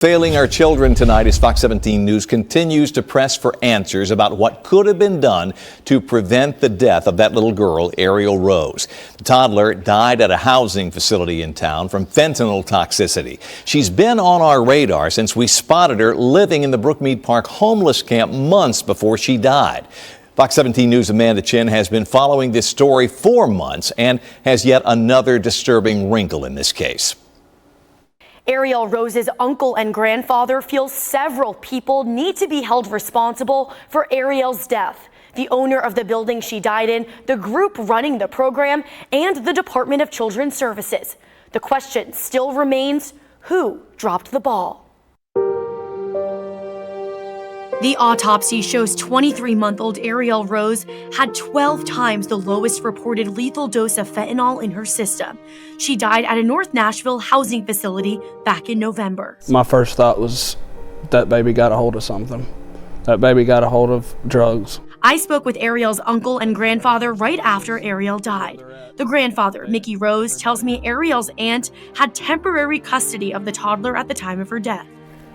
Failing our children tonight as Fox 17 News continues to press for answers about what could have been done to prevent the death of that little girl, Ariel Rose. The toddler died at a housing facility in town from fentanyl toxicity. She's been on our radar since we spotted her living in the Brookmeade Park homeless camp months before she died. Fox 17 News' Amanda Chin has been following this story for months and has yet another disturbing wrinkle in this case. Ariel Rose's uncle and grandfather feel several people need to be held responsible for Ariel's death. The owner of the building she died in, the group running the program, and the Department of Children's Services. The question still remains, who dropped the ball? The autopsy shows 23-month-old Ariel Rose had 12 times the lowest reported lethal dose of fentanyl in her system. She died at a North Nashville housing facility back in November. My first thought was that baby got a hold of something. That baby got a hold of drugs. I spoke with Ariel's uncle and grandfather right after Ariel died. The grandfather, Mickey Rose, tells me Ariel's aunt had temporary custody of the toddler at the time of her death.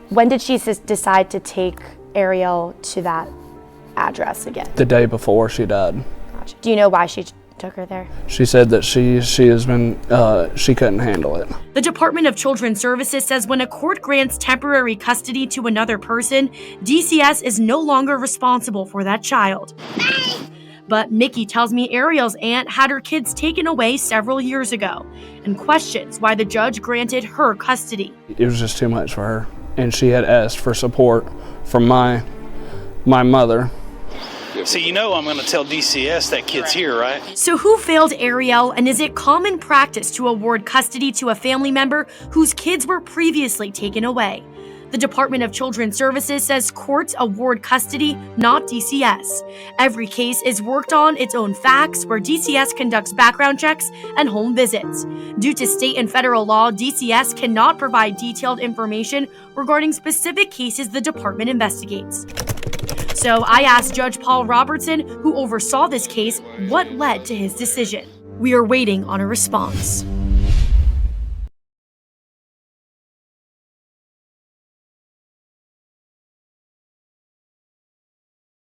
When did she decide to take Ariel to that address again? The day before she died. Gotcha. Do you know why she took her there? She said that she couldn't handle it. The Department of Children's Services says when a court grants temporary custody to another person, DCS is no longer responsible for that child. But Mickey tells me Ariel's aunt had her kids taken away several years ago and questions why the judge granted her custody. It was just too much for her, and she had asked for support from my mother. So you know I'm going to tell DCS that kid's here, right? So who failed Ariel, and is it common practice to award custody to a family member whose kids were previously taken away? The Department of Children's Services says courts award custody, not DCS. Every case is worked on its own facts, where DCS conducts background checks and home visits. Due to state and federal law, DCS cannot provide detailed information regarding specific cases the department investigates. So I asked Judge Paul Robertson, who oversaw this case, what led to his decision. We are waiting on a response.